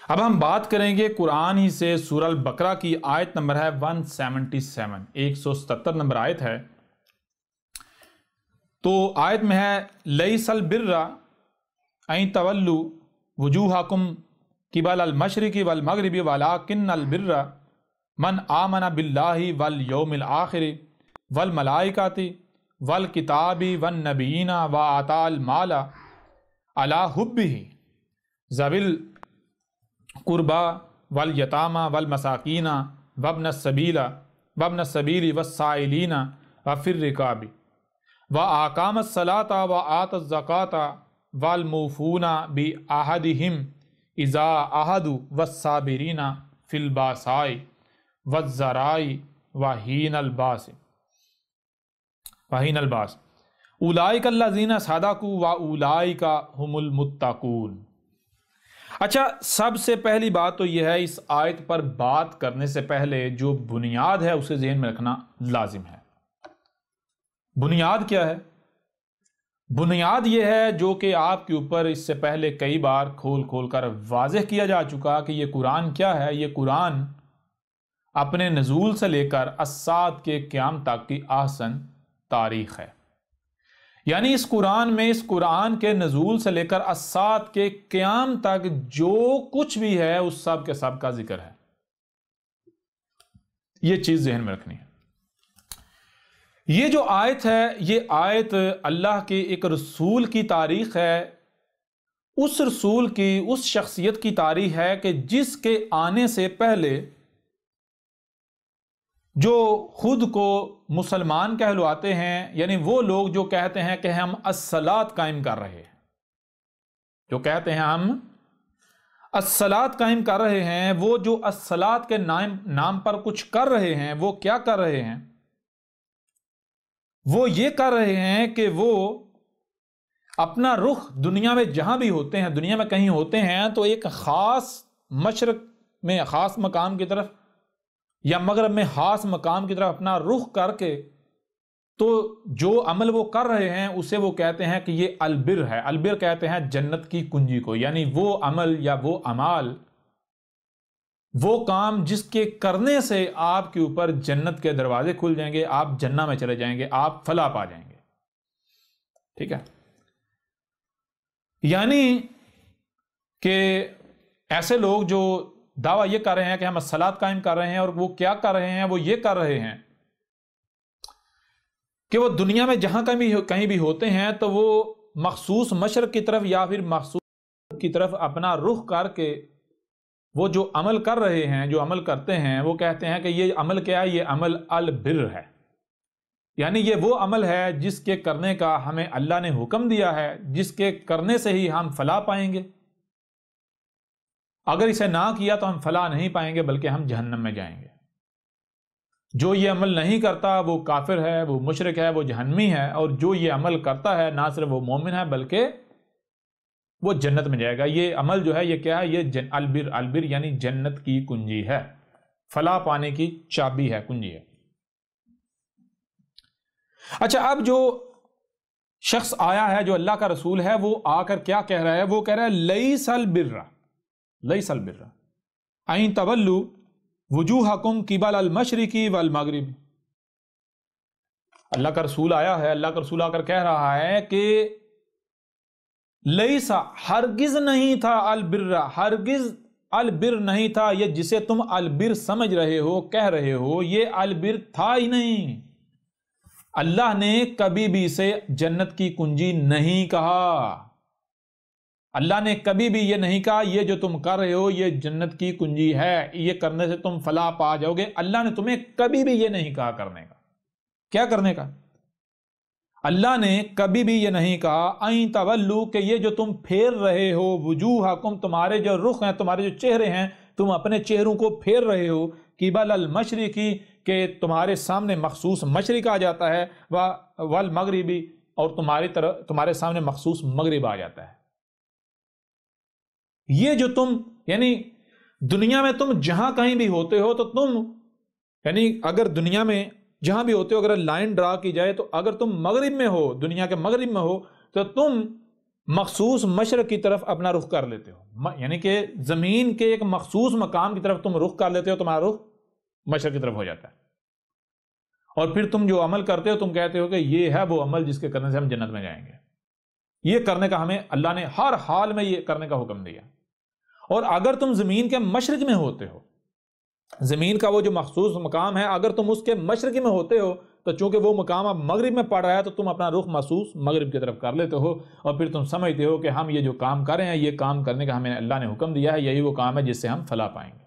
اب ہم بات کریں گے قرآن ہی سے سورہ البقرہ کی آیت نمبر ہے 177، 177 نمبر آیت ہے۔ تو آیت میں ہے لیس البر ان تولوا وجوہکم قبل المشرق والمغرب ولکن البر من آمن باللہ والیوم الآخر والملائکۃ والکتاب والنبیین وآتى المال علی حبہ ذوی القربى والیتامى والمساکین وابن السبیل والسائلین وفی الرقاب وأقام الصلاة وآتى الزکاة والموفون بعہدہم اذا عہدوا والصابرین فی الباساء والضراء وحین الباس اولئک الذین صدقوا واولئک هم المتقون۔ اچھا، سب سے پہلی بات تو یہ ہے، اس آیت پر بات کرنے سے پہلے جو بنیاد ہے اسے ذہن میں رکھنا لازم ہے۔ بنیاد کیا ہے؟ بنیاد یہ ہے جو کہ آپ کے اوپر اس سے پہلے کئی بار کھول کر واضح کیا جا چکا کہ یہ قرآن کیا ہے۔ یہ قرآن اپنے نزول سے لے کر الساعۃ کے قیام تک کی احسن تاریخ ہے۔ یعنی اس قرآن کے نزول سے لے کر الساعۃ کے قیام تک جو کچھ بھی ہے اس سب کے سب کا ذکر ہے۔ یہ چیز ذہن میں رکھنی ہے۔ یہ جو آیت ہے، یہ آیت اللہ کے ایک رسول کی تاریخ ہے، اس رسول کی، اس شخصیت کی تاریخ ہے کہ جس کے آنے سے پہلے جو خود کو مسلمان کہلواتے ہیں، یعنی وہ لوگ جو کہتے ہیں کہ ہم الصلاۃ قائم کر رہے ہیں، جو کہتے ہیں ہم الصلاۃ قائم کر رہے ہیں، وہ جو الصلاۃ کے نام پر کچھ کر رہے ہیں، وہ کیا کر رہے ہیں؟ وہ یہ کر رہے ہیں کہ وہ اپنا رخ دنیا میں جہاں بھی ہوتے ہیں، دنیا میں کہیں ہوتے ہیں تو ایک خاص مشرق میں خاص مقام کی طرف یا مغرب میں خاص مقام کی طرف اپنا رخ کر کے تو جو عمل وہ کر رہے ہیں اسے وہ کہتے ہیں کہ یہ البر ہے۔ البر کہتے ہیں جنت کی کنجی کو، یعنی وہ عمل یا وہ اعمال، وہ کام جس کے کرنے سے آپ کے اوپر جنت کے دروازے کھل جائیں گے، آپ جنت میں چلے جائیں گے، آپ فلاح پا جائیں گے۔ ٹھیک ہے؟ یعنی کہ ایسے لوگ جو دعویٰ یہ کر رہے ہیں کہ ہم الصلاۃ قائم کر رہے ہیں، اور وہ کیا کر رہے ہیں؟ وہ یہ کر رہے ہیں کہ وہ دنیا میں جہاں کہیں بھی ہوتے ہیں تو وہ مخصوص مشرق کی طرف یا پھر مخصوص کی طرف اپنا رخ کر کے وہ جو عمل کر رہے ہیں، جو عمل کرتے ہیں، وہ کہتے ہیں کہ یہ عمل کیا ہے؟ یہ عمل البر ہے، یعنی یہ وہ عمل ہے جس کے کرنے کا ہمیں اللہ نے حکم دیا ہے، جس کے کرنے سے ہی ہم فلاح پائیں گے۔ اگر اسے نہ کیا تو ہم فلاح نہیں پائیں گے بلکہ ہم جہنم میں جائیں گے۔ جو یہ عمل نہیں کرتا وہ کافر ہے، وہ مشرک ہے، وہ جہنمی ہے، اور جو یہ عمل کرتا ہے نہ صرف وہ مومن ہے بلکہ وہ جنت میں جائے گا۔ یہ عمل جو ہے یہ کیا ہے؟ یہ البر یعنی جنت کی کنجی ہے، فلاح پانے کی چابی ہے، کنجی ہے۔ اچھا، اب جو شخص آیا ہے جو اللہ کا رسول ہے، وہ آ کر کیا کہہ رہا ہے؟ وہ کہہ رہا ہے لیس البر ان تولوا وجوہکم قبل المشرق والمغرب۔ اللہ کا رسول آیا ہے، اللہ کا رسول آ کر کہہ رہا ہے کہ لیسا ہرگز نہیں تھا البر، ہرگز البر نہیں تھا، یہ جسے تم البر سمجھ رہے ہو، کہہ رہے ہو، یہ البر تھا ہی نہیں۔ اللہ نے کبھی بھی اسے جنت کی کنجی نہیں کہا۔ اللہ نے کبھی بھی یہ نہیں کہا یہ جو تم کر رہے ہو یہ جنت کی کنجی ہے، یہ کرنے سے تم فلاح پا جاؤ گے۔ اللہ نے تمہیں کبھی بھی یہ نہیں کہا کرنے کا۔ کیا کرنے کا؟ اللہ نے کبھی بھی یہ نہیں کہا این تولو، کہ یہ جو تم پھیر رہے ہو، وجوہکم، تمہارے جو رخ ہیں، تمہارے جو چہرے ہیں، تم اپنے چہروں کو پھیر رہے ہو، قبل المشرقی، کہ تمہارے سامنے مخصوص مشرق آ جاتا ہے، والمغربی، اور تمہارے سامنے مخصوص مغرب آ جاتا ہے۔ یہ جو تم، یعنی دنیا میں تم جہاں کہیں بھی ہوتے ہو تو تم، یعنی اگر دنیا میں جہاں بھی ہوتے ہو، اگر لائن ڈرا کی جائے تو اگر تم مغرب میں ہو، دنیا کے مغرب میں ہو، تو تم مخصوص مشرق کی طرف اپنا رخ کر لیتے ہو، یعنی کہ زمین کے ایک مخصوص مقام کی طرف تم رخ کر لیتے ہو، تمہارا رخ مشرق کی طرف ہو جاتا ہے، اور پھر تم جو عمل کرتے ہو تم کہتے ہو کہ یہ ہے وہ عمل جس کے کرنے سے ہم جنت میں جائیں گے۔ یہ کرنے کا ہمیں اللہ نے ہر حال میں یہ کرنے کا حکم دیا۔ اور اگر تم زمین کے مشرق میں ہوتے ہو، زمین کا وہ جو مخصوص مقام ہے اگر تم اس کے مشرق میں ہوتے ہو تو چونکہ وہ مقام اب مغرب میں پڑ رہا ہے تو تم اپنا رخ مخصوص مغرب کی طرف کر لیتے ہو، اور پھر تم سمجھتے ہو کہ ہم یہ جو کام کر رہے ہیں یہ کام کرنے کا ہمیں اللہ نے حکم دیا ہے، یہی وہ کام ہے جس سے ہم فلاح پائیں گے،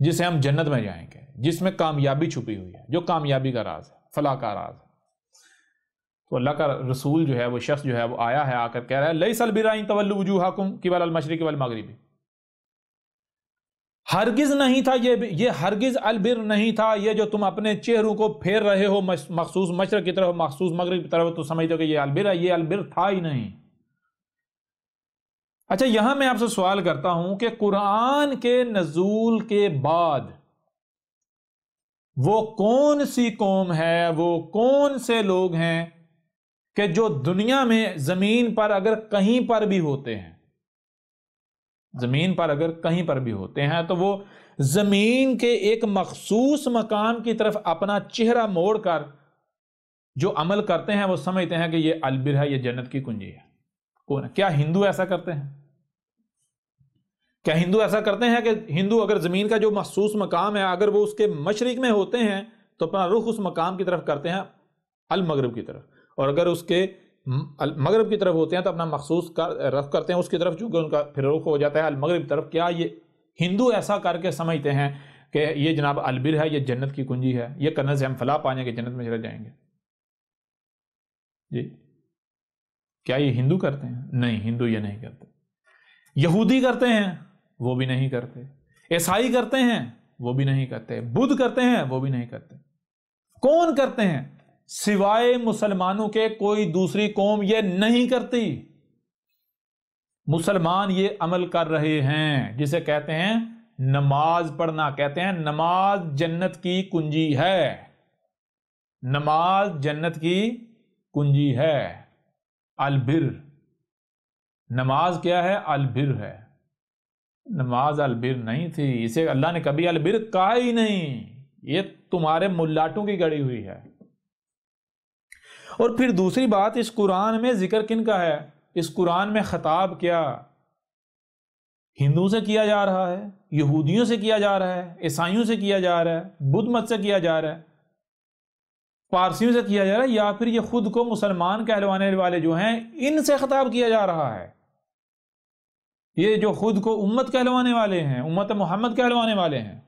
جس سے ہم جنت میں جائیں گے، جس میں کامیابی چھپی ہوئی ہے، جو کامیابی کا راز ہے، فلاح کا راز ہے۔ تو اللہ کا رسول جو ہے وہ شخص جو ہے وہ آیا ہے، آ کر کہہ رہا ہے لیس البر ان تولوا وجوہکم قبل المشرق والمغرب، ہرگز نہیں تھا یہ ہرگز البر نہیں تھا یہ جو تم اپنے چہروں کو پھیر رہے ہو مخصوص مشرق کی طرف مخصوص مغرب کی طرف، تو سمجھتے ہو کہ یہ البر ہے، یہ البر تھا ہی نہیں۔ اچھا یہاں میں آپ سے سوال کرتا ہوں کہ قرآن کے نزول کے بعد وہ کون سی قوم ہے، وہ کون سے لوگ ہیں کہ جو دنیا میں زمین پر اگر کہیں پر بھی ہوتے ہیں، زمین پر اگر کہیں پر بھی ہوتے ہیں تو وہ زمین کے ایک مخصوص مقام کی طرف اپنا چہرہ موڑ کر جو عمل کرتے ہیں وہ سمجھتے ہیں کہ یہ البر ہے، یہ جنت کی کنجی ہے؟ کون ہے؟ کیا ہندو ایسا کرتے ہیں؟ کیا ہندو ایسا کرتے ہیں کہ ہندو اگر زمین کا جو مخصوص مقام ہے اگر وہ اس کے مشرق میں ہوتے ہیں تو اپنا رخ اس مقام کی طرف کرتے ہیں المغرب کی طرف، اور اگر اس کے مغرب کی طرف ہوتے ہیں تو اپنا مخصوص رخ کرتے ہیں اس کی طرف، چونکہ ان کا پھر رخ ہو جاتا ہے المغرب کی طرف۔ کیا یہ ہندو ایسا کر کے سمجھتے ہیں کہ یہ جناب البر ہے، یہ جنت کی کنجی ہے، یہ کرنے سے ہم فلاح پائیں گے، جنت میں چلے جائیں گے؟ جی کیا یہ ہندو کرتے ہیں؟ نہیں، ہندو یہ نہیں کرتے۔ یہودی کرتے ہیں؟ وہ بھی نہیں کرتے۔ عیسائی کرتے ہیں؟ وہ بھی نہیں کرتے۔ بدھ کرتے ہیں؟ وہ بھی نہیں کرتے۔ کون کرتے ہیں؟ سوائے مسلمانوں کے کوئی دوسری قوم یہ نہیں کرتی۔ مسلمان یہ عمل کر رہے ہیں جسے کہتے ہیں نماز پڑھنا، کہتے ہیں نماز جنت کی کنجی ہے، نماز جنت کی کنجی ہے۔ البر، نماز کیا ہے؟ البر ہے۔ نماز البر نہیں تھی، اسے اللہ نے کبھی البر کہا ہی نہیں، یہ تمہارے ملاٹوں کی گڑی ہوئی ہے۔ اور پھر دوسری بات، اس قرآن میں ذکر کن کا ہے؟ اس قرآن میں خطاب کیا ہندوؤں سے کیا جا رہا ہے، یہودیوں سے کیا جا رہا ہے، عیسائیوں سے کیا جا رہا ہے، بدھ مت سے کیا جا رہا ہے، پارسیوں سے کیا جا رہا ہے، یا پھر یہ خود کو مسلمان کہلوانے والے جو ہیں ان سے خطاب کیا جا رہا ہے؟ یہ جو خود کو امت کہلوانے والے ہیں، امت محمد کہلوانے والے ہیں،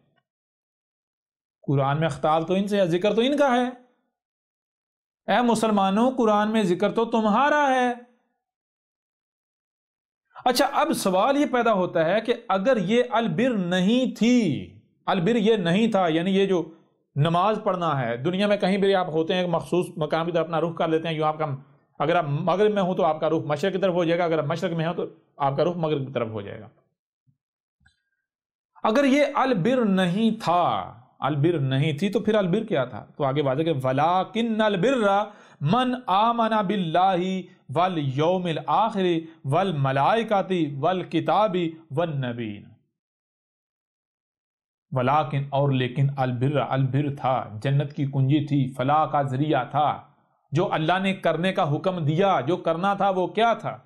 قرآن میں خطاب تو ان سے، ذکر تو ان کا ہے۔ اے مسلمانوں قرآن میں ذکر تو تمہارا ہے۔ اچھا اب سوال یہ پیدا ہوتا ہے کہ اگر یہ البر نہیں تھی، البر یہ نہیں تھا، یعنی یہ جو نماز پڑھنا ہے، دنیا میں کہیں بھی آپ ہوتے ہیں ایک مخصوص مقام کی طرف اپنا رخ کر لیتے ہیں، آپ کا اگر آپ مغرب میں ہو تو آپ کا رخ مشرق کی طرف ہو جائے گا، اگر آپ مشرق میں ہو تو آپ کا رخ مغرب کی طرف ہو جائے گا۔ اگر یہ البر نہیں تھا، البر نہیں تھی، تو پھر البر کیا تھا؟ تو آگے واضح کہ وَلَٰكِنَّ الْبِرَّ مَنْ آمَنَ بِاللَّهِ وَالْيَوْمِ الْآخِرِ وَالْمَلَائِكَةِ وَالْكِتَابِ وَالنَّبِيِّينَ۔ ولیکن، اور لیکن، البر تھا، جنت کی کنجی تھی، فلاح کا ذریعہ تھا، جو اللہ نے کرنے کا حکم دیا، جو کرنا تھا وہ کیا تھا؟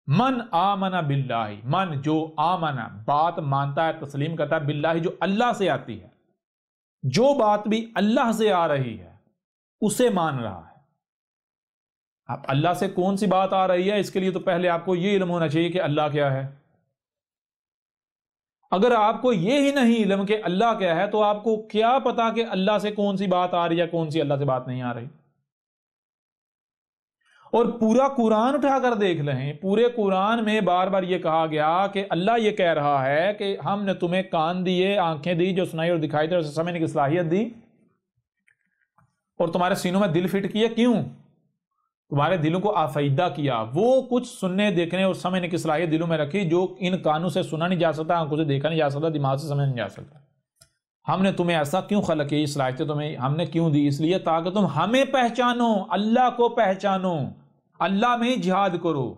من آمن باللہ، من جو آمن بات مانتا ہے، تسلیم کرتا ہے، باللہ جو اللہ سے آتی ہے، جو بات بھی اللہ سے آ رہی ہے اسے مان رہا ہے۔ اب اللہ سے کون سی بات آ رہی ہے، اس کے لیے تو پہلے آپ کو یہ علم ہونا چاہیے کہ اللہ کیا ہے۔ اگر آپ کو یہ ہی نہیں علم کہ اللہ کیا ہے تو آپ کو کیا پتا کہ اللہ سے کون سی بات آ رہی ہے، کون سی اللہ سے بات نہیں آ رہی۔ اور پورا قرآن اٹھا کر دیکھ لیں، پورے قرآن میں بار بار یہ کہا گیا کہ اللہ یہ کہہ رہا ہے کہ ہم نے تمہیں کان دیے، آنکھیں دی، جو سنائی اور دکھائی دے، اسے سمجھنے کی صلاحیت دی، اور تمہارے سینوں میں دل فٹ کیے۔ کیوں؟ تمہارے دلوں کو آفیدہ کیا، وہ کچھ سننے، دیکھنے اور سمجھنے کی صلاحیت دلوں میں رکھی جو ان کانوں سے سنا نہیں جا سکتا، آنکھوں سے دیکھا نہیں جا سکتا، دماغ سے سمجھ نہیں جا سکتا۔ ہم نے تمہیں ایسا کیوں خلق کی، صلاحیتیں تمہیں ہم نے کیوں دی؟ اس لیے تاکہ تم ہمیں پہچانو، اللہ کو پہچانو، اللہ میں جہاد کرو.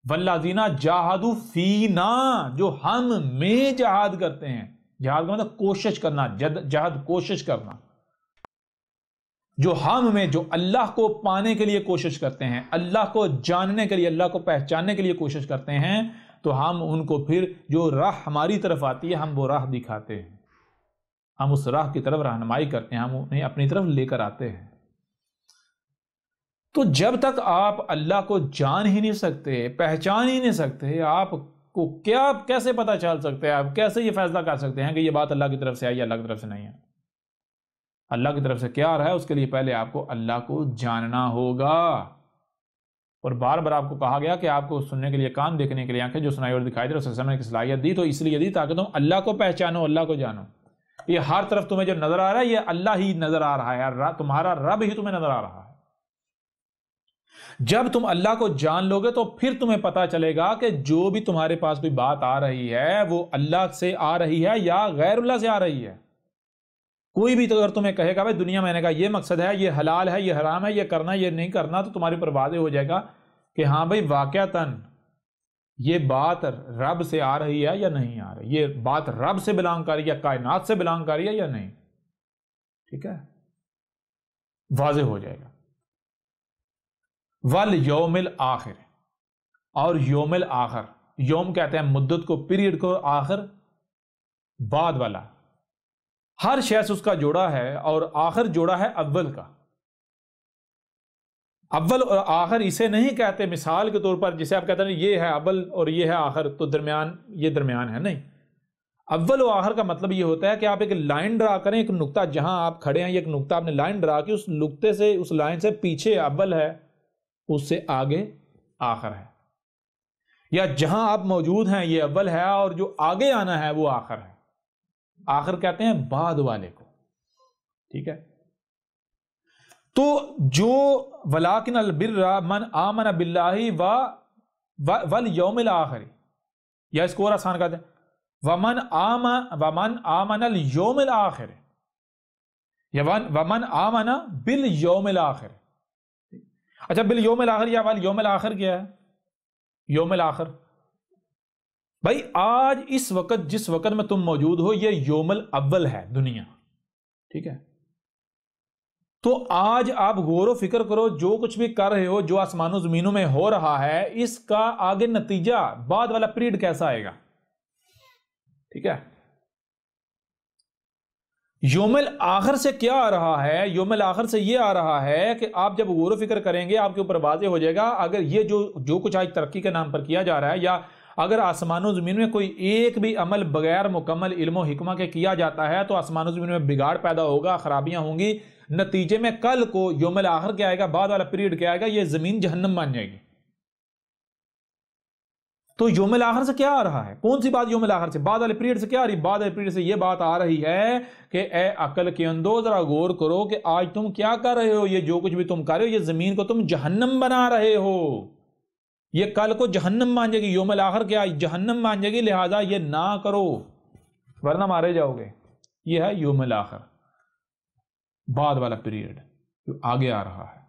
والذین جاہدوا فینا، جو ہم میں جہاد کرتے ہیں. جہاد کا مطلب کوشش کرنا، جہاد کوشش کرنا. جو ہم میں، جو اللہ کو پانے کے لیے کوشش کرتے ہیں، اللہ کو جاننے کے لیے، اللہ کو پہچاننے کے لیے کوشش کرتے ہیں، تو ہم ان کو پھر جو راہ ہماری طرف آتی ہے ہم وہ راہ دکھاتے ہیں، ہم اس راہ کی طرف رہنمائی کرتے ہیں، ہم انہیں اپنی طرف لے کر آتے ہیں. تو جب تک آپ اللہ کو جان ہی نہیں سکتے، پہچان ہی نہیں سکتے، آپ کو کیسے پتہ چل سکتے ہیں، آپ کیسے یہ فیصلہ کر سکتے ہیں کہ یہ بات اللہ کی طرف سے ہے یا اللہ کی طرف سے نہیں ہے؟ اللہ کی طرف سے کیا آ رہا ہے اس کے لیے پہلے آپ کو اللہ کو جاننا ہوگا. اور بار بار آپ کو کہا گیا کہ آپ کو سننے کے لیے کان، دیکھنے کے لیے آنکھیں، جو سنائی اور دکھائی دے اسے سمجھنے کی صلاحیت دی، تو اس لیے دی تاکہ تم اللہ کو پہچانو، اللہ کو جانو. یہ ہر طرف تمہیں جو نظر آ رہا ہے یہ اللہ ہی نظر آ رہا ہے، تمہارا رب ہی تمہیں نظر آ رہا ہے. جب تم اللہ کو جان لو گے تو پھر تمہیں پتا چلے گا کہ جو بھی تمہارے پاس کوئی بات آ رہی ہے وہ اللہ سے آ رہی ہے یا غیر اللہ سے آ رہی ہے. کوئی بھی تو اگر تمہیں کہے گا بھائی دنیا میں نے کہا یہ مقصد ہے، یہ حلال ہے، یہ حرام ہے، یہ کرنا یہ نہیں کرنا، تو تمہارے اوپر واضح ہو جائے گا کہ ہاں بھائی واقعتاً یہ بات رب سے آ رہی ہے یا نہیں آ رہی، یہ بات رب سے بلانگ کر رہی ہے، کائنات سے بلانگ کر رہی ہے یا نہیں. ٹھیک ہے، واضح ہو جائے گا. والیوم الآخر، اور یوم الآخر، یوم کہتے ہیں مدت کو، پیریڈ کو، آخر بعد والا. ہر شے سے اس کا جوڑا ہے اور آخر جوڑا ہے اول کا. اول اور آخر اسے نہیں کہتے مثال کے طور پر جسے آپ کہتے ہیں یہ ہے اول اور یہ ہے آخر تو درمیان، یہ درمیان ہے، نہیں. اول و آخر کا مطلب یہ ہوتا ہے کہ آپ ایک لائن ڈرا کریں، ایک نقطہ جہاں آپ کھڑے ہیں، ایک نقطہ آپ نے لائن ڈرا کے اس نقطے سے، اس لائن سے پیچھے اول ہے، اس سے آگے آخر ہے. یا جہاں آپ موجود ہیں یہ اول ہے اور جو آگے آنا ہے وہ آخر ہے. آخر کہتے ہیں بعد والے کو. ٹھیک ہے، تو جو ولیکن البر من آمن باللہ والیوم الآخر، یا اس کو اور آسان کہتے ہیں ومن آمن الیوم الآخر، یا ومن آمن بالیوم الآخر. اچھا بالیوم الآخر یا والیوم الآخر کیا ہے؟ یوم الآخر بھائی آج اس وقت جس وقت میں تم موجود ہو یہ یوم الاول ہے دنیا. ٹھیک ہے، تو آج آپ غور و فکر کرو، جو کچھ بھی کر رہے ہو، جو آسمان و زمینوں میں ہو رہا ہے، اس کا آگے نتیجہ بعد والا پیریڈ کیسا آئے گا. ٹھیک ہے، یوم الآخر سے کیا آ رہا ہے؟ یوم الآخر سے یہ آ رہا ہے کہ آپ جب غور و فکر کریں گے آپ کے اوپر واضح ہو جائے گا، اگر یہ جو کچھ آج ترقی کے نام پر کیا جا رہا ہے، یا اگر آسمان و زمین میں کوئی ایک بھی عمل بغیر مکمل علم و حکمہ کے کیا جاتا ہے تو آسمان و زمین میں بگاڑ پیدا ہوگا، خرابیاں ہوں گی. نتیجے میں کل کو یوم الآخر کیا آئے گا، بعد والا پیریڈ کیا آئے گا، یہ زمین جہنم بن جائے گی. تو یوم الآخر سے کیا آ رہا ہے؟ کون سی بات یوم الآخر سے؟ بعد والے پیریڈ سے کیا آ رہی ہے؟ بعد والے پیریڈ سے یہ بات آ رہی ہے کہ اے عقل کے اندو ذرا غور کرو کہ آج تم کیا کر رہے ہو، یہ جو کچھ بھی تم کر رہے ہو یہ زمین کو تم جہنم بنا رہے ہو، یہ کل کو جہنم مان جائے گی. یوم الآخر کیا جہنم مان جائے گی، لہذا یہ نہ کرو ورنہ مارے جاؤ گے. یہ ہے یوم الآخر، بعد والا پیریڈ جو آگے آ رہا ہے.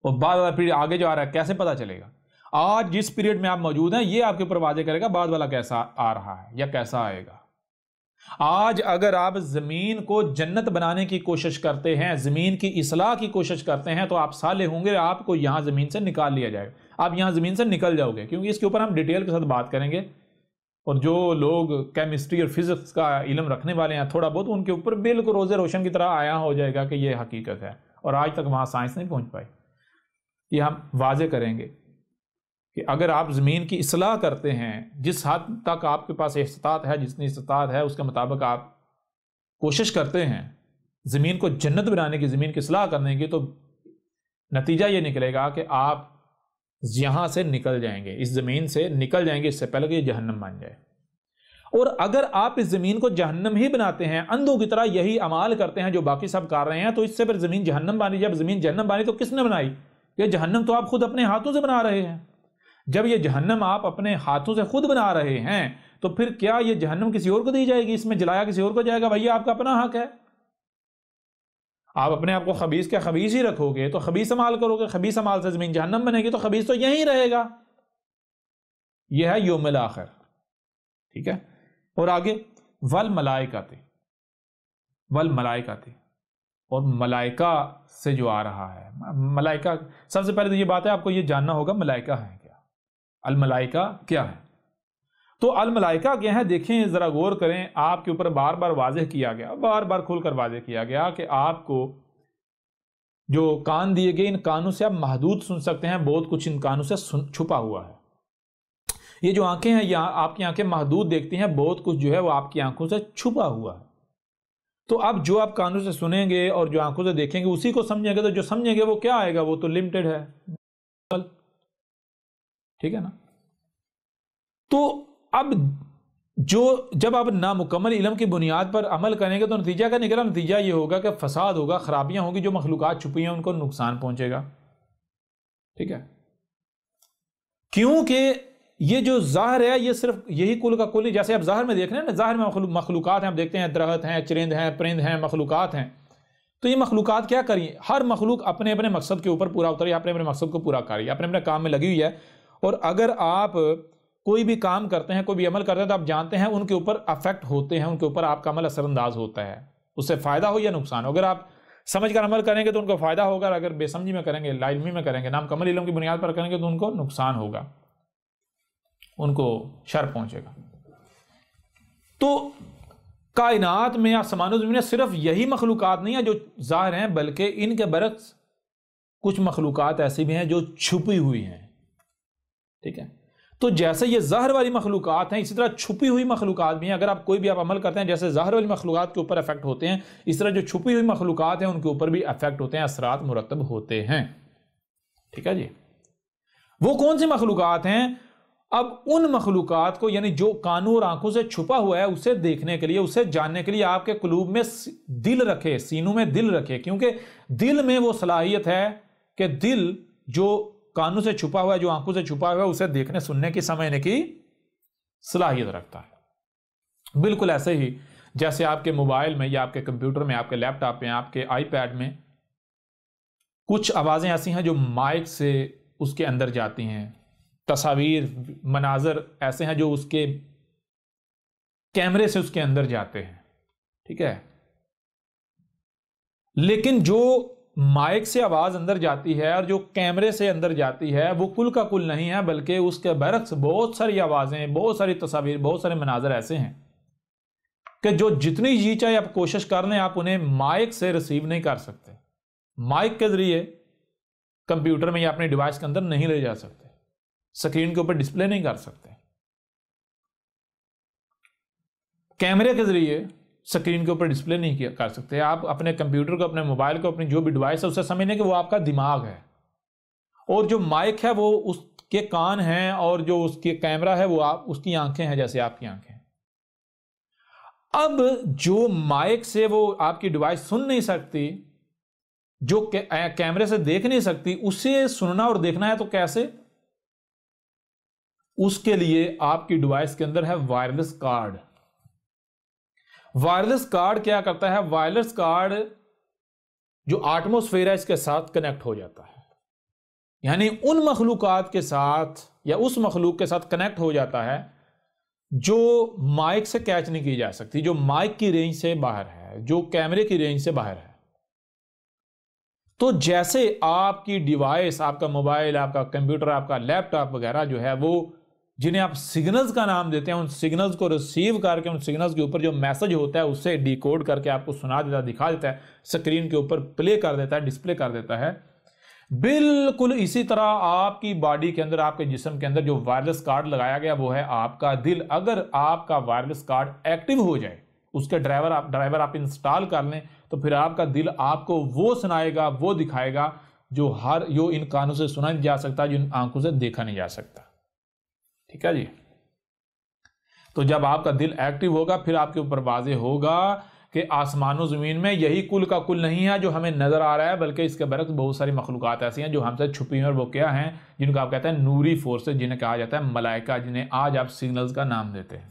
اور بعد والا پیریڈ آگے جو آ رہا ہے کیسے پتا چلے گا؟ آج جس پیریڈ میں آپ موجود ہیں یہ آپ کے اوپر واضح کرے گا بعد والا کیسا آ رہا ہے یا کیسا آئے گا. آج اگر آپ زمین کو جنت بنانے کی کوشش کرتے ہیں، زمین کی اصلاح کی کوشش کرتے ہیں تو آپ صالح ہوں گے، آپ کو یہاں زمین سے نکال لیا جائے گا، آپ یہاں زمین سے نکل جاؤ گے. کیونکہ اس کے اوپر ہم ڈیٹیل کے ساتھ بات کریں گے، اور جو لوگ کیمسٹری اور فزکس کا علم رکھنے والے ہیں تھوڑا بہت، ان کے اوپر بالکل روزے روشن کی طرح آیا ہو جائے گا کہ یہ حقیقت ہے، اور آج تک وہاں سائنس نہیں پہنچ پائی. یہ ہم واضح کریں گے کہ اگر آپ زمین کی اصلاح کرتے ہیں، جس حد تک آپ کے پاس استطاعت ہے، جتنی استطاعت ہے اس کے مطابق آپ کوشش کرتے ہیں زمین کو جنت بنانے کی، زمین کی اصلاح کرنے کی، تو نتیجہ یہ نکلے گا کہ آپ یہاں سے نکل جائیں گے، اس زمین سے نکل جائیں گے اس سے پہلے کہ یہ جہنم بن جائے. اور اگر آپ اس زمین کو جہنم ہی بناتے ہیں، اندھوں کی طرح یہی اعمال کرتے ہیں جو باقی سب کر رہے ہیں، تو اس سے پھر زمین جہنم بنی. جب زمین جہنم بنی تو کس نے بنائی؟ یہ جہنم تو آپ خود اپنے ہاتھوں سے بنا رہے ہیں. جب یہ جہنم آپ اپنے ہاتھوں سے خود بنا رہے ہیں تو پھر کیا یہ جہنم کسی اور کو دی جائے گی؟ اس میں جلایا کسی اور کو جائے گا؟ بھائی آپ کا اپنا حق ہے. آپ اپنے آپ کو خبیث کے خبیث ہی رکھو گے تو خبیث عمال کرو گے، خبیث عمال سے زمین جہنم بنے گی، تو خبیث تو یہیں رہے گا۔ یہ ہے یوم الآخر، ٹھیک ہے۔ اور آگے والملائکۃ، والملائکۃ، اور ملائکہ سے جو آ رہا ہے، ملائکہ سب سے پہلے تو یہ بات ہے آپ کو یہ جاننا ہوگا ملائکہ ہیں کیا، الملائکہ کیا ہے۔ تو الملائکہ کیا ہے، دیکھیں ذرا غور کریں، آپ کے اوپر بار بار واضح کیا گیا، بار بار کھول کر واضح کیا گیا کہ آپ کو جو کان دیے گئے، ان کانوں سے آپ محدود سن سکتے ہیں، بہت کچھ ان کانوں سے چھپا ہوا ہے۔ یہ جو آنکھیں ہیں، یہ آپ کی آنکھیں محدود دیکھتی ہیں، بہت کچھ جو ہے وہ آپ کی آنکھوں سے چھپا ہوا ہے۔ تو اب جو آپ کانوں سے سنیں گے اور جو آنکھوں سے دیکھیں گے اسی کو سمجھیں گے، تو جو سمجھیں گے وہ کیا آئے گا، وہ تو لمیٹڈ ہے، ٹھیک ہے نا۔ تو اب جب آپ نامکمل علم کی بنیاد پر عمل کریں گے تو نتیجہ کا نکلا، نتیجہ یہ ہوگا کہ فساد ہوگا، خرابیاں ہوگی، جو مخلوقات چھپی ہیں ان کو نقصان پہنچے گا، ٹھیک ہے۔ کیونکہ یہ جو ظاہر ہے یہ صرف یہی کل کا کل نہیں، جیسے آپ ظاہر میں دیکھ رہے ہیں نا، ظاہر میں مخلوقات ہیں، آپ دیکھتے ہیں درخت ہیں، چرند ہیں، پرند ہیں، مخلوقات ہیں، تو یہ مخلوقات کیا کریں، ہر مخلوق اپنے اپنے مقصد کے اوپر پورا اتری، اپنے اپنے مقصد کو پورا کری، اپنے اپنے کام میں لگی ہوئی ہے۔ اور اگر آپ کوئی بھی کام کرتے ہیں، کوئی بھی عمل کرتے ہیں، تو آپ جانتے ہیں ان کے اوپر افیکٹ ہوتے ہیں، ان کے اوپر آپ کا عمل اثر انداز ہوتا ہے، اس سے فائدہ ہو یا نقصان ہو۔ اگر آپ سمجھ کر عمل کریں گے تو ان کو فائدہ ہوگا، اگر بے سمجھی میں کریں گے، لا علمی میں کریں گے، نامکمل علم کی بنیاد پر کریں گے تو ان کو نقصان ہوگا، ان کو شر پہنچے گا۔ تو کائنات میں آسمان و زمین میں صرف یہی مخلوقات نہیں ہیں جو ظاہر ہیں، بلکہ ان کے برعکس کچھ مخلوقات ایسی بھی ہیں جو چھپی ہوئی ہیں، ٹھیک ہے۔ تو جیسے یہ ظاہر والی مخلوقات ہیں، اسی طرح چھپی ہوئی مخلوقات بھی ہیں۔ اگر آپ کوئی بھی آپ عمل کرتے ہیں، جیسے ظاہر والی مخلوقات کے اوپر افیکٹ ہوتے ہیں، اس طرح جو چھپی ہوئی مخلوقات ہیں ان کے اوپر بھی افیکٹ ہوتے ہیں، اثرات مرتب ہوتے ہیں، ٹھیک ہے جی۔ وہ کون سی مخلوقات ہیں؟ اب ان مخلوقات کو، یعنی جو کانوں اور آنکھوں سے چھپا ہوا ہے، اسے دیکھنے کے لیے، اسے جاننے کے لیے آپ کے قلوب میں دل رکھے، سینوں میں دل رکھے، کیونکہ دل میں وہ صلاحیت ہے کہ دل جو کانوں سے چھپا ہوا ہے، جو آنکھوں سے چھپا ہوا ہے، اسے دیکھنے، سننے کی، سمجھنے کی صلاحیت رکھتا ہے۔ بالکل ایسے ہی جیسے آپ کے موبائل میں یا آپ کے کمپیوٹر میں، آپ کے لیپ ٹاپ میں، آپ کے آئی پیڈ میں کچھ آوازیں ایسی ہیں جو مائک سے اس کے اندر جاتی ہیں، تصاویر، مناظر ایسے ہیں جو اس کے کیمرے سے اس کے اندر جاتے ہیں، ٹھیک ہے۔ لیکن جو مائک سے آواز اندر جاتی ہے اور جو کیمرے سے اندر جاتی ہے وہ کل کا کل نہیں ہے، بلکہ اس کے برعکس بہت ساری آوازیں، بہت ساری تصاویر، بہت سارے مناظر ایسے ہیں کہ جو جتنی جی چاہے آپ کوشش کر لیں، آپ انہیں مائک سے ریسیو نہیں کر سکتے، مائک کے ذریعے کمپیوٹر میں یا اپنے ڈیوائس کے اندر نہیں لے جا سکتے، سکرین کے اوپر ڈسپلے نہیں کر سکتے، کیمرے کے ذریعے سکرین کے اوپر ڈسپلے نہیں کر سکتے۔ آپ اپنے کمپیوٹر کو، اپنے موبائل کو، اپنی جو بھی ڈیوائس ہے اسے سمجھنے کہ وہ آپ کا دماغ ہے، اور جو مائک ہے وہ اس کے کان ہیں، اور جو اس کے کیمرہ ہے وہ اس کی آنکھیں ہیں، جیسے آپ کی آنکھیں۔ اب جو مائک سے وہ آپ کی ڈیوائس سن نہیں سکتی، جو کیمرے سے دیکھ نہیں سکتی، اسے سننا اور دیکھنا ہے تو کیسے؟ اس کے لیے آپ کی ڈیوائس کے اندر ہے وائرلیس کارڈ۔ وائرلیس کارڈ کیا کرتا ہے؟ وائرلیس کارڈ جو ایٹموسفیئر ہے اس کے ساتھ کنیکٹ ہو جاتا ہے، یعنی ان مخلوقات کے ساتھ یا اس مخلوق کے ساتھ کنیکٹ ہو جاتا ہے جو مائک سے کیچ نہیں کی جا سکتی، جو مائک کی رینج سے باہر ہے، جو کیمرے کی رینج سے باہر ہے۔ تو جیسے آپ کی ڈیوائس، آپ کا موبائل، آپ کا کمپیوٹر، آپ کا لیپ ٹاپ وغیرہ جو ہے وہ جنہیں آپ سگنلز کا نام دیتے ہیں، ان سگنلز کو ریسیو کر کے ان سگنلز کے اوپر جو میسج ہوتا ہے اسے ڈیکوڈ کر کے آپ کو سنا دیتا ہے، دکھا دیتا ہے، سکرین کے اوپر پلے کر دیتا ہے، ڈسپلے کر دیتا ہے۔ بالکل اسی طرح آپ کی باڈی کے اندر، آپ کے جسم کے اندر جو وائرلیس کارڈ لگایا گیا وہ ہے آپ کا دل۔ اگر آپ کا وائرلیس کارڈ ایکٹیو ہو جائے، اس کے ڈرائیور آپ انسٹال کر لیں، تو پھر آپ کا دل آپ کو وہ سنائے گا، وہ دکھائے گا جو ان کانوں سے سنا نہیں جا سکتا، جو ان آنکھوں سے دیکھا نہیں جا سکتا، ٹھیک ہے جی۔ تو جب آپ کا دل ایکٹیو ہوگا پھر آپ کے اوپر واضح ہوگا کہ آسمان و زمین میں یہی کل کا کل نہیں ہے جو ہمیں نظر آ رہا ہے، بلکہ اس کے برعکس بہت ساری مخلوقات ایسی ہیں جو ہم سے چھپی ہیں، اور وہ کیا ہیں؟ جن کو آپ کہتے ہیں نوری فورسز، جنہیں کہا جاتا ہے ملائکہ، جنہیں آج آپ سگنلز کا نام دیتے ہیں،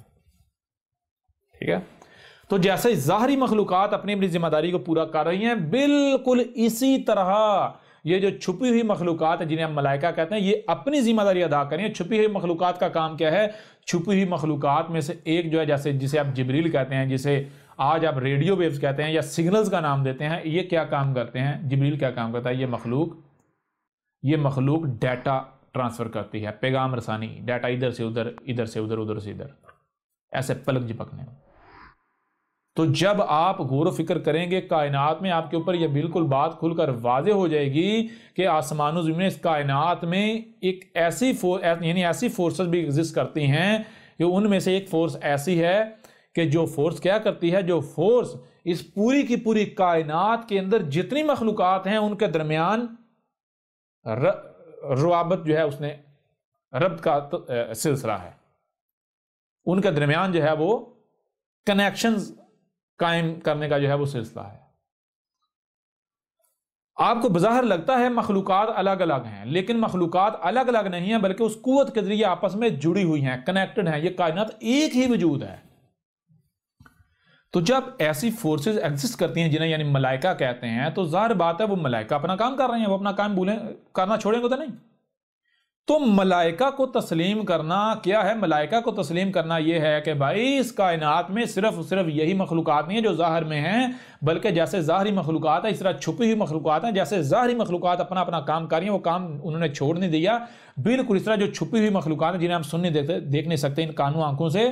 ٹھیک ہے۔ تو جیسے ظاہری مخلوقات اپنی اپنی ذمہ داری کو پورا کر رہی ہیں، بالکل اسی طرح یہ جو چھپی ہوئی مخلوقات ہیں جنہیں ہم ملائکہ کہتے ہیں، یہ اپنی ذمہ داری ادا کریں۔ چھپی ہوئی مخلوقات کا کام کیا ہے؟ چھپی ہوئی مخلوقات میں سے ایک جو ہے، جیسے جسے آپ جبریل کہتے ہیں، جسے آج آپ ریڈیو ویوز کہتے ہیں یا سگنلز کا نام دیتے ہیں، یہ کیا کام کرتے ہیں؟ جبریل کیا کام کرتا ہے؟ یہ مخلوق ڈیٹا ٹرانسفر کرتی ہے، پیغام رسانی، ڈیٹا ادھر سے ادھر، ادھر سے ادھر، ادھر سے ادھر، ایسے پلک جھپکنے میں۔ تو جب آپ غور و فکر کریں گے کائنات میں، آپ کے اوپر یہ بالکل بات کھل کر واضح ہو جائے گی کہ آسمان و زمین، اس کائنات میں ایک ایسی ایسی فورسز بھی ایگزسٹ کرتی ہیں کہ ان میں سے ایک فورس ایسی ہے کہ جو فورس کیا کرتی ہے؟ جو فورس اس پوری کی پوری کائنات کے اندر جتنی مخلوقات ہیں ان کے درمیان روابط جو ہے، اس نے ربط کا سلسلہ ہے، ان کے درمیان جو ہے وہ کنیکشنز قائم کرنے کا جو ہے وہ سلسلہ ہے۔ آپ کو بظاہر لگتا ہے مخلوقات الگ الگ ہیں، لیکن مخلوقات الگ الگ نہیں ہیں، بلکہ اس قوت کے ذریعے آپس میں جڑی ہوئی ہیں، کنیکٹڈ ہیں۔ یہ کائنات ایک ہی وجود ہے۔ تو جب ایسی فورسز ایگزسٹ کرتی ہیں جنہیں یعنی ملائکہ کہتے ہیں، تو ظاہر بات ہے وہ ملائکہ اپنا کام کر رہے ہیں، وہ اپنا کام کرنا چھوڑیں گے تو نہیں۔ تو ملائکہ کو تسلیم کرنا کیا ہے؟ ملائکہ کو تسلیم کرنا یہ ہے کہ بھائی اس کائنات میں صرف یہی مخلوقات نہیں ہیں جو ظاہر میں ہیں، بلکہ جیسے ظاہری مخلوقات ہیں اس طرح چھپی ہوئی مخلوقات ہیں۔ جیسے ظاہری مخلوقات اپنا اپنا کام کر رہی ہیں، وہ کام انہوں نے چھوڑ نہیں دیا، بالکل اس طرح جو چھپی ہوئی مخلوقات ہیں جنہیں ہم سن نہیں دیکھ نہیں سکتے ان کانوں آنکھوں سے،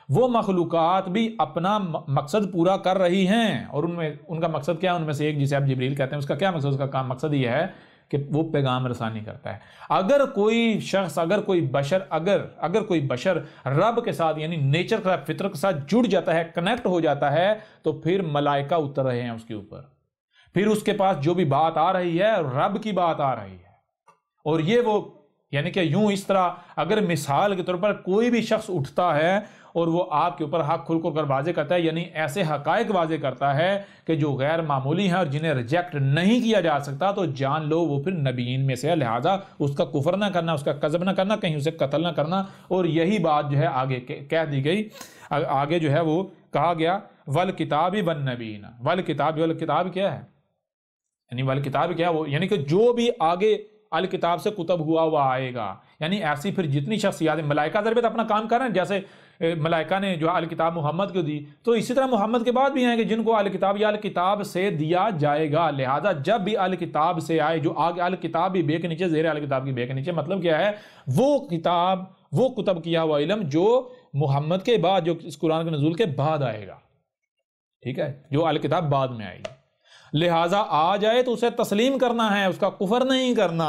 وہ مخلوقات بھی اپنا مقصد پورا کر رہی ہیں۔ اور ان کا مقصد کیا ہے؟ ان میں سے ایک جسے آپ جبریل کہتے ہیں، اس کا کیا مقصد؟ اس کا مقصد یہ ہے کہ وہ پیغام رسانی کرتا ہے۔ اگر کوئی شخص، اگر کوئی بشر رب کے ساتھ یعنی نیچر کے ساتھ، فطرت کے ساتھ جڑ جاتا ہے، کنیکٹ ہو جاتا ہے، تو پھر ملائکہ اتر رہے ہیں اس کے اوپر، پھر اس کے پاس جو بھی بات آ رہی ہے رب کی بات آ رہی ہے۔ اور یہ وہ یعنی کہ یوں اس طرح اگر مثال کے طور پر کوئی بھی شخص اٹھتا ہے اور وہ آپ کے اوپر حق کھل کر واضح کرتا ہے، یعنی ایسے حقائق واضح کرتا ہے کہ جو غیر معمولی ہیں اور جنہیں ریجیکٹ نہیں کیا جا سکتا، تو جان لو وہ پھر نبیین میں سے ہے۔ لہٰذا اس کا کفر نہ کرنا، اس کا کذب نہ کرنا، کہیں اسے قتل نہ کرنا۔ اور یہی بات جو ہے آگے کہہ دی گئی، آگے جو ہے وہ کہا گیا والکتاب والنبیین۔ والکتاب کیا ہے؟ یعنی والکتاب کیا وہ یعنی کہ جو بھی آگے الکتاب سے کتب ہوا آئے گا، یعنی ایسی پھر جتنی شخصیات ملائکہ ضرورت اپنا کام کر رہے ہیں، جیسے ملائکہ نے جو الکتاب محمد کو دی، تو اسی طرح محمد کے بعد بھی آئیں گے جن کو الکتاب یا الکتاب سے دیا جائے گا۔ لہذا جب بھی الکتاب سے آئے، جو آگے الکتاب بھی بے کے نیچے، زیر الکتاب کی بے کے نیچے، مطلب کیا ہے؟ وہ کتاب، وہ کتب کیا ہوا علم جو محمد کے بعد، جو اس قرآن کے نزول کے بعد آئے گا، ٹھیک ہے، جو الکتاب بعد میں آئے گی۔ لہٰذا آ جائے تو اسے تسلیم کرنا ہے، اس کا کفر نہیں کرنا۔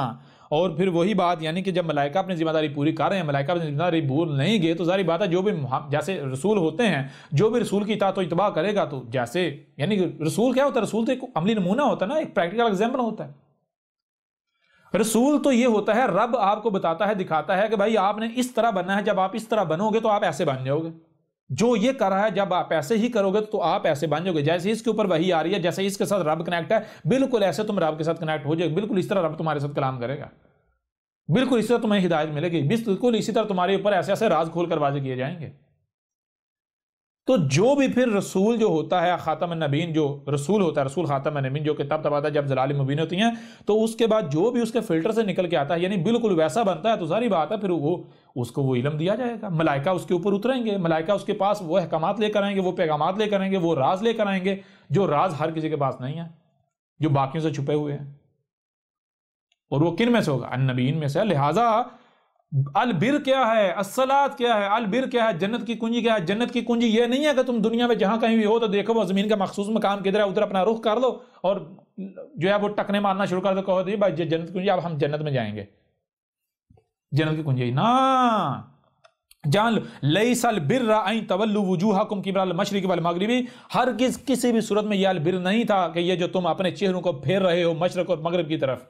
اور پھر وہی بات یعنی کہ جب ملائکہ اپنی ذمہ داری پوری کر رہے ہیں، ملائکہ اپنی ذمہ داری بھول نہیں گئے، تو ظاہری بات ہے جو بھی جیسے رسول ہوتے ہیں، جو بھی رسول کی اطاعت و اتباع کرے گا، تو جیسے یعنی رسول کیا ہوتا ہے؟ رسول تو ایک عملی نمونہ ہوتا ہے نا، ایک پریکٹیکل ایگزامپل ہوتا ہے۔ رسول تو یہ ہوتا ہے رب آپ کو بتاتا ہے، دکھاتا ہے کہ بھائی آپ نے اس طرح بننا ہے، جب آپ اس طرح بنو گے تو آپ ایسے بن جاؤ گے، جو یہ کر رہا ہے جب آپ ایسے ہی کرو گے تو آپ ایسے بن جاؤ گے۔ جیسے اس کے اوپر وحی آ رہی ہے، جیسے اس کے ساتھ رب کنیکٹ ہے، بالکل ایسے تم رب کے ساتھ کنیکٹ ہو جائے، بالکل اس طرح رب تمہارے ساتھ کلام کرے گا، بالکل اسی طرح تمہیں ہدایت ملے گی، بالکل اسی طرح تمہارے اوپر ایسے ایسے راز کھول کر واضح کیے جائیں گے۔ تو جو بھی پھر رسول جو ہوتا ہے خاتم النبیین، جو رسول ہوتا ہے، رسول خاتم النبیین، جو کہ تب آتا ہے جب ضلال مبین ہوتی ہیں، تو اس کے بعد جو بھی اس کے فلٹر سے نکل کے آتا ہے یعنی بالکل ویسا بنتا ہے، تو ظاہری بات ہے پھر اس کو وہ علم دیا جائے گا، ملائکہ اس کے اوپر اتریں گے، ملائکہ اس کے پاس وہ احکامات لے کر آئیں گے، وہ پیغامات لے کر آئیں گے، وہ راز لے کر آئیں گے، جو راز ہر کسی کے پاس نہیں ہے، جو باقیوں سے چھپے ہوئے ہیں۔ اور وہ کن میں سے ہوگا؟ النبیین میں سے۔ لہٰذا البر کیا ہے؟ الصلاۃ کیا ہے؟ البر کیا ہے؟ جنت کی کنجی کیا ہے؟ جنت کی کنجی یہ نہیں ہے کہ تم دنیا میں جہاں کہیں بھی ہو تو دیکھو وہ زمین کا مخصوص مقام کدھر ہے، ادھر اپنا رخ کر لو اور جو ہے وہ ٹکنے مارنا شروع کر دو، کہو جی بھائی جنت کی کنجی، اب ہم جنت میں جائیں گے، جنت کی کنجی نا۔ جان لو لیس البر ان تولوا وجوہکم قبل المشرق والمغرب، ہرگز کسی بھی صورت میں یہ البر نہیں تھا کہ یہ جو تم اپنے چہروں کو پھیر رہے ہو مشرق اور مغرب کی طرف،